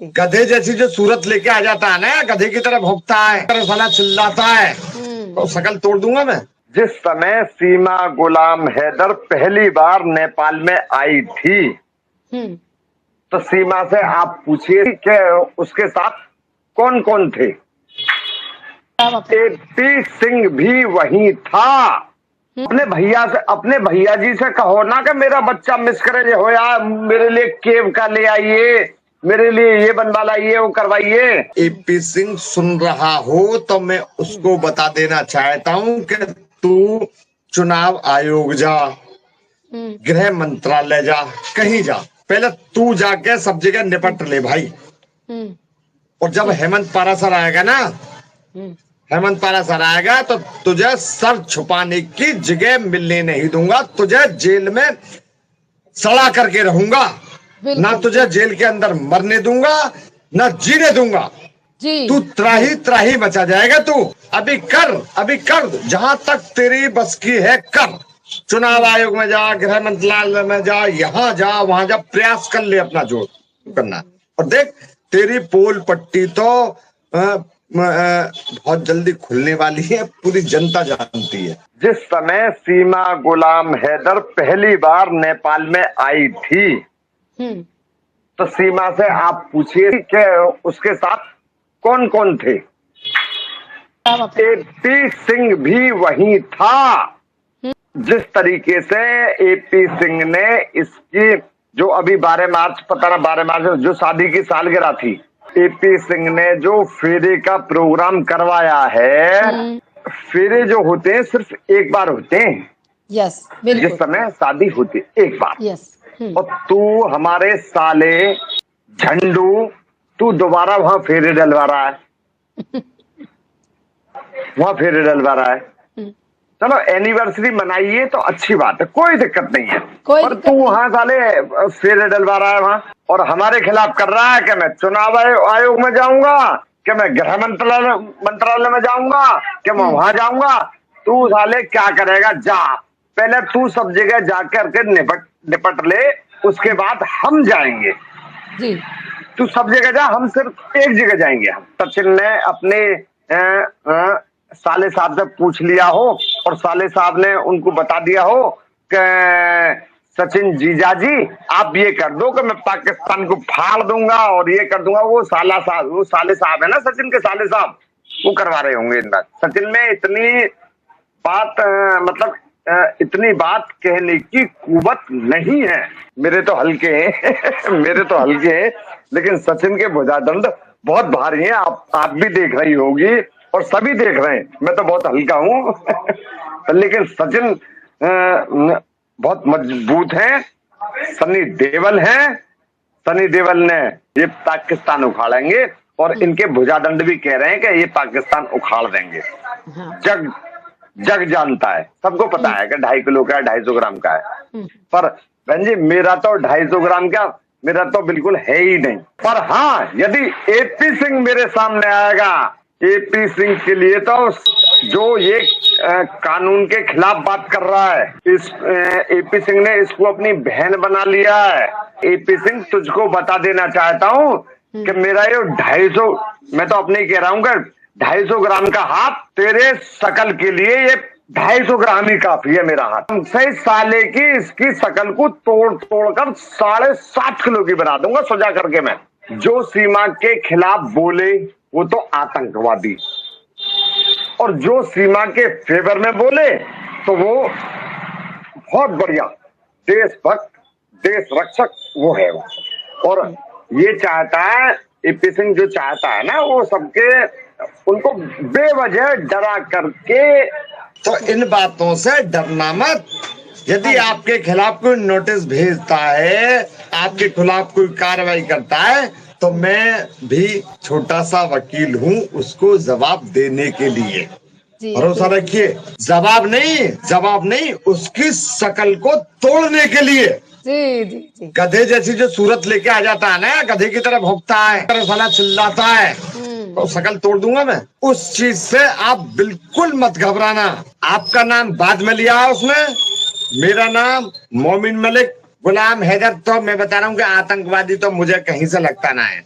गधे जैसी जो सूरत लेके आ जाता है ना, गधे की तरह भौंकता है, साला चिल्लाता है, तो शकल तोड़ दूंगा मैं। जिस समय सीमा गुलाम हैदर पहली बार नेपाल में आई थी, तो सीमा से आप पूछिए कि उसके साथ कौन कौन थे। एपी सिंह भी वही था। अपने भैया जी से कहो ना कि मेरा बच्चा मिस करे हो यार, मेरे लिए केव का ले आइए, मेरे लिए ये बनवा लाइए, वो करवाइए। एपी सिंह सुन रहा हो तो मैं उसको बता देना चाहता हूँ कि तू चुनाव आयोग जा, गृह मंत्रालय जा, कहीं जा, पहले तू जाके सब जगह निपट ले भाई। और जब हेमंत पारासर आएगा ना, हेमंत पारासर आएगा तो तुझे सर छुपाने की जगह मिलने नहीं दूंगा, तुझे जेल में सड़ा करके रहूंगा, ना तुझे जेल के अंदर मरने दूंगा ना जीने दूंगा। तू त्राही त्राही बचा जाएगा। तू अभी कर जहां तक तेरी बस की है कर। चुनाव आयोग में जा, गृह मंत्रालय में जा, यहाँ जा, वहां जा, प्रयास कर ले अपना जोर करना। और देख तेरी पोल पट्टी तो बहुत जल्दी खुलने वाली है, पूरी जनता जानती है। जिस समय सीमा गुलाम हैदर पहली बार नेपाल में आई थी, तो सीमा से आप पूछिए कि उसके साथ कौन कौन थे। एपी सिंह भी वही था। जिस तरीके से एपी सिंह ने इसकी जो अभी 12 मार्च जो शादी की सालगिरह थी, एपी सिंह ने जो फेरे का प्रोग्राम करवाया है, फेरे जो होते हैं सिर्फ एक बार होते हैं। यस, बिल्कुल। जिस समय शादी होती एक बार। यस। और तू हमारे साले झंडू, तू दोबारा वहां फेरे डलवा रहा है, वहां फेरे डलवा रहा है। चलो एनिवर्सरी मनाइए तो अच्छी बात है, कोई दिक्कत नहीं है, पर तू वहां साले फेरे डलवा रहा है वहां, और हमारे खिलाफ कर रहा है कि मैं चुनाव आयोग में जाऊंगा, कि मैं गृह मंत्रालय में जाऊंगा, कि मैं वहां जाऊंगा। तू साले क्या करेगा, जा पहले तू सब जगह जाकर के निपट ले, उसके बाद हम जाएंगे। तू सब जगह जा, हम सिर्फ एक जगह जाएंगे। हम सचिन ने अपने साले साहब से पूछ लिया हो और साले साहब ने उनको बता दिया हो कि सचिन जीजा जी आप ये कर दो कि मैं पाकिस्तान को फाड़ दूंगा और ये कर दूंगा। वो साले साहब है ना, सचिन के साले साहब, वो करवा रहे होंगे इन बात। सचिन में इतनी बात कहने की कुवत नहीं है। मेरे तो हल्के हैं लेकिन सचिन के भुजादंड बहुत भारी हैं। आप भी देख रही होगी और सभी देख रहे हैं, मैं तो बहुत हल्का हूं लेकिन सचिन बहुत मजबूत हैं। सनी देओल ने ये पाकिस्तान उखाड़ेंगे और इनके भुजादंड भी कह रहे हैं कि ये पाकिस्तान उखाड़ देंगे। जग जानता है, सबको पता है कि 2.5 किलो का है, 250 ग्राम का है। पर बहन जी मेरा तो 250 ग्राम का मेरा तो बिल्कुल है ही नहीं। पर हाँ, यदि एपी सिंह मेरे सामने आएगा, एपी सिंह के लिए तो जो ये कानून के खिलाफ बात कर रहा है, इस एपी सिंह ने इसको अपनी बहन बना लिया है। एपी सिंह तुझको बता देना चाहता हूँ कि मेरा ये 250, मैं तो अपने ही कह रहा हूँ कि 250 ग्राम का हाथ तेरे शकल के लिए ये 250 ग्राम ही काफी है मेरा हाथ। सही साले की इसकी शकल को तोड़ कर 7.5 किलो की बना दूंगा सजा करके मैं। जो सीमा के खिलाफ बोले वो तो आतंकवादी, और जो सीमा के फेवर में बोले तो वो बहुत बढ़िया देशभक्त, देश रक्षक वो है वो। और ये चाहता है एपी सिंह, जो चाहता है ना वो सबके उनको बेवजह डरा करके। तो इन बातों से डरना मत। यदि आपके खिलाफ कोई नोटिस भेजता है, आपके खिलाफ कोई कार्रवाई करता है, तो मैं भी छोटा सा वकील हूँ उसको जवाब देने के लिए। भरोसा रखिए, जवाब नहीं उसकी शकल को तोड़ने के लिए। जी। गधे जैसी जो सूरत लेके आ जाता है ना, गधे की तरह भौंकता है, साला चिल्लाता है, तो शकल तोड़ दूंगा मैं। उस चीज से आप बिल्कुल मत घबराना। आपका नाम बाद में लिया है उसमें, मेरा नाम मोमिन मलिक गुलाम हैदर। तो मैं बता रहा हूँ कि आतंकवादी तो मुझे कहीं से लगता ना है।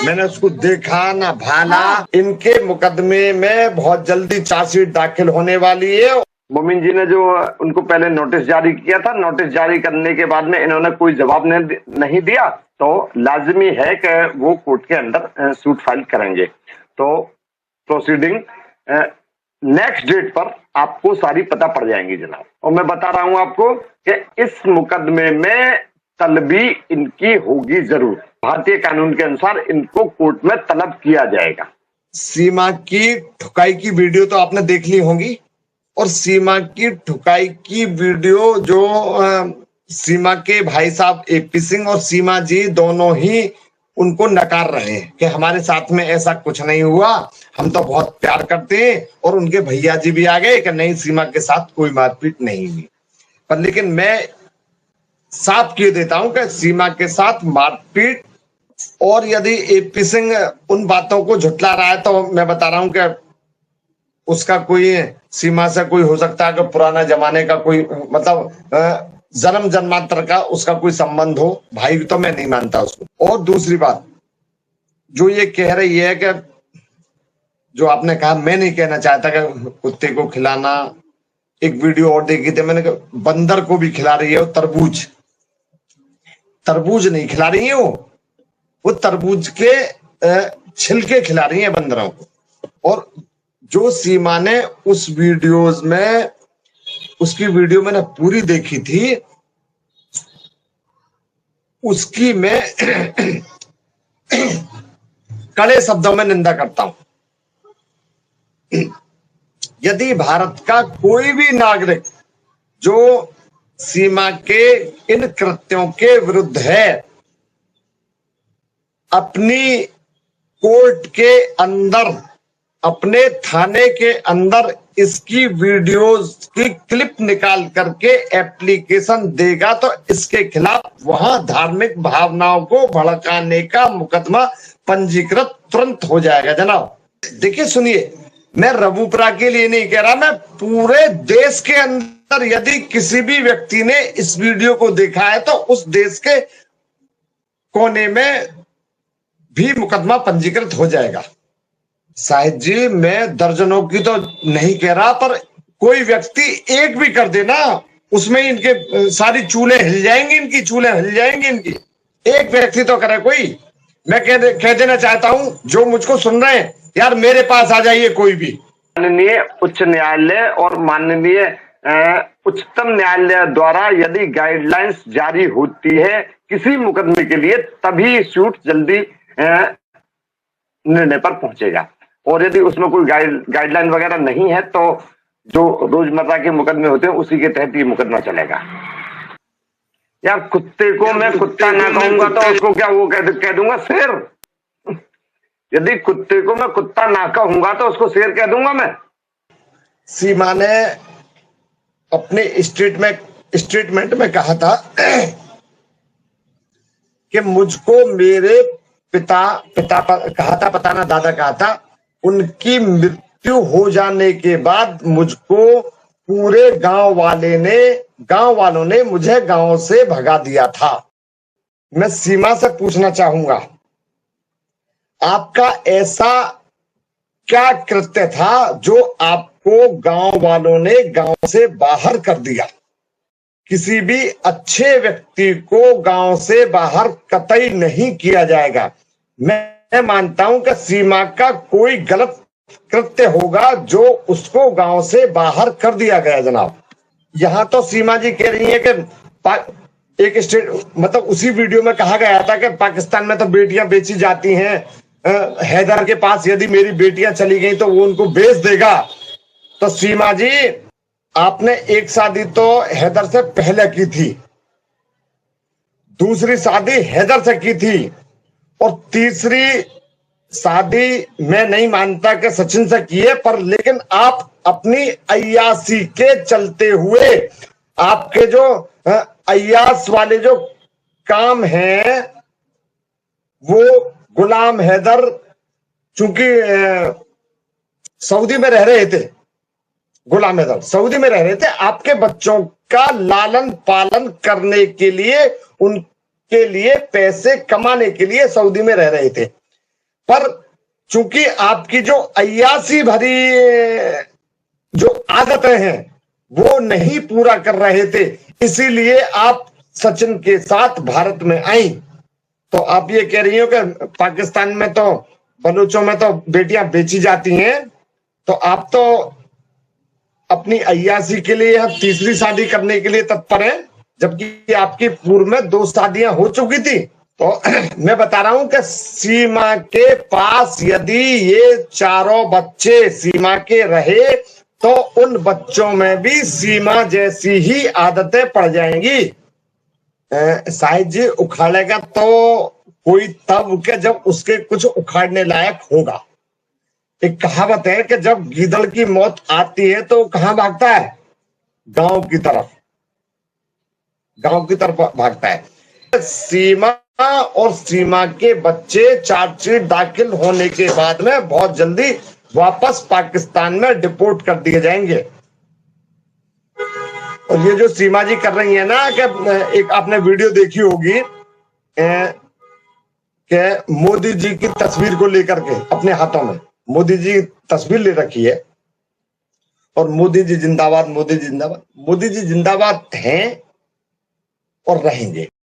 मैंने उसको देखा ना भाला। इनके मुकदमे में बहुत जल्दी चार्जशीट दाखिल होने वाली है। मोमिन जी ने जो उनको पहले नोटिस जारी किया था, नोटिस जारी करने के बाद में इन्होंने कोई जवाब नहीं दिया, तो लाजमी है कि वो कोर्ट के अंदर सूट फाइल करेंगे। तो प्रोसीडिंग नेक्स्ट डेट पर आपको सारी पता पड़ जाएंगी जनाब। और मैं बता रहा हूं आपको कि इस मुकदमे में तलबी इनकी होगी जरूर। भारतीय कानून के अनुसार इनको कोर्ट में तलब किया जाएगा। सीमा की ठुकाई की वीडियो तो आपने देख ली होगी, और सीमा की ठुकाई की वीडियो जो सीमा के भाई साहब एपी सिंह और सीमा जी दोनों ही उनको नकार रहे हैं कि हमारे साथ में ऐसा कुछ नहीं हुआ, हम तो बहुत प्यार करते हैं। और उनके भैया जी भी आ गए कि नहीं, सीमा के साथ कोई मारपीट नहीं हुई। पर लेकिन मैं साफ कह देता हूं कि सीमा के साथ मारपीट, और यदि एपी सिंह उन बातों को झुटला रहा है तो मैं बता रहा हूं कि उसका कोई सीमा से कोई हो सकता है कि पुराना जमाने का कोई मतलब जन्म जन्मांतर का उसका कोई संबंध हो। भाई तो मैं नहीं मानता उसको। और दूसरी बात जो ये कह रही है कि जो आपने कहा, मैं नहीं कहना चाहता कि कुत्ते को खिलाना। एक वीडियो और देखी थी मैंने, बंदर को भी खिला रही है वो तरबूज। तरबूज नहीं खिला रही है वो तरबूज के छिलके खिला रही है बंदरों को। और जो सीमा ने उस वीडियोज में, उसकी वीडियो मैंने पूरी देखी थी, उसकी मैं कड़े शब्दों में निंदा करता हूं। यदि भारत का कोई भी नागरिक जो सीमा के इन कृत्यों के विरुद्ध है, अपनी कोर्ट के अंदर, अपने थाने के अंदर इसकी वीडियोस की क्लिप निकाल करके एप्लीकेशन देगा तो इसके खिलाफ वहां धार्मिक भावनाओं को भड़काने का मुकदमा पंजीकृत तुरंत हो जाएगा जनाब। देखिए सुनिए, मैं रबूपुरा के लिए नहीं कह रहा, मैं पूरे देश के अंदर यदि किसी भी व्यक्ति ने इस वीडियो को देखा है तो उस देश के कोने में भी मुकदमा पंजीकृत हो जाएगा। शाहिद जी, मैं दर्जनों की तो नहीं कह रहा, पर कोई व्यक्ति एक भी कर देना, उसमें इनके सारी चूल्हे हिल जाएंगी, इनकी चूल्हे हिल जाएंगी इनकी। एक व्यक्ति तो करे कोई। मैं कह देना चाहता हूं, जो मुझको सुन रहे हैं यार, मेरे पास आ जाइए कोई भी। माननीय उच्च न्यायालय और माननीय उच्चतम न्यायालय द्वारा यदि गाइडलाइंस जारी होती है किसी मुकदमे के लिए, तभी सूट जल्दी निर्णय पर पहुंचेगा। और यदि उसमें कोई गाइडलाइन वगैरह नहीं है तो जो रोजमर्रा के मुकदमे होते हैं उसी के तहत ये मुकदमा चलेगा। यार, कुत्ते को मैं कुत्ता ना कहूंगा तो उसको क्या वो कह दूंगा शेर? यदि कुत्ते को मैं कुत्ता ना कहूंगा तो उसको शेर कह दूंगा मैं। सीमा ने अपने स्टेटमेंट में कहा था कि मुझको मेरे पिता कहा था, पता ना दादा कहा था, उनकी मृत्यु हो जाने के बाद मुझको पूरे गांव वालों ने मुझे गांव से भगा दिया था। मैं सीमा से पूछना चाहूंगा, आपका ऐसा क्या कृत्य था जो आपको गांव वालों ने गांव से बाहर कर दिया? किसी भी अच्छे व्यक्ति को गांव से बाहर कतई नहीं किया जाएगा। मैं मानता हूं कि सीमा का कोई गलत कृत्य होगा जो उसको गांव से बाहर कर दिया गया जनाब। यहां तो सीमा जी कह रही है कि एक स्टेट, मतलब उसी वीडियो में कहा गया था कि पाकिस्तान में तो बेटियां बेची जाती हैं, हैदर के पास यदि मेरी बेटियां चली गई तो वो उनको बेच देगा। तो सीमा जी, आपने एक शादी तो हैदर से पहले की थी, दूसरी शादी हैदर से की थी, और तीसरी शादी मैं नहीं मानता कि सचिन से की है, पर लेकिन आप अपनी अय्यासी के चलते हुए, आपके जो अय्यास वाले जो काम हैं, वो गुलाम हैदर चूंकि सऊदी में रह रहे थे, गुलाम हैदर सऊदी में रह रहे थे, आपके बच्चों का लालन पालन करने के लिए, उनके लिए पैसे कमाने के लिए सऊदी में रह रहे थे। पर चूंकि आपकी जो अय्यासी भरी जो आदतें हैं वो नहीं पूरा कर रहे थे, इसीलिए आप सचिन के साथ भारत में आई। तो आप ये कह रही हो कि पाकिस्तान में तो बलूचों में तो बेटियां बेची जाती हैं, तो आप तो अपनी अय्यासी के लिए अब तीसरी शादी करने के लिए तत्पर हैं, जबकि आपकी पूर्व में 2 शादियां हो चुकी थी। तो मैं बता रहा हूं कि सीमा के पास यदि ये चारों बच्चे सीमा के रहे तो उन बच्चों में भी सीमा जैसी ही आदतें पड़ जाएंगी। शायद जी उखाड़ेगा तो कोई तब के जब उसके कुछ उखाड़ने लायक होगा। एक कहावत है कि जब गीदड़ की मौत आती है तो कहां भागता है? गांव की तरफ, गांव की तरफ भागता है। सीमा और सीमा के बच्चे चार्जशीट दाखिल होने के बाद में बहुत जल्दी वापस पाकिस्तान में डिपोर्ट कर दिए जाएंगे। और ये जो सीमा जी कर रही है ना, कि एक आपने वीडियो देखी होगी कि मोदी जी की तस्वीर को लेकर के अपने हाथों में मोदी जी तस्वीर ले रखी है और मोदी जी जिंदाबाद, मोदी जी जिंदाबाद। मोदी जी जिंदाबाद हैं और रहेंगे।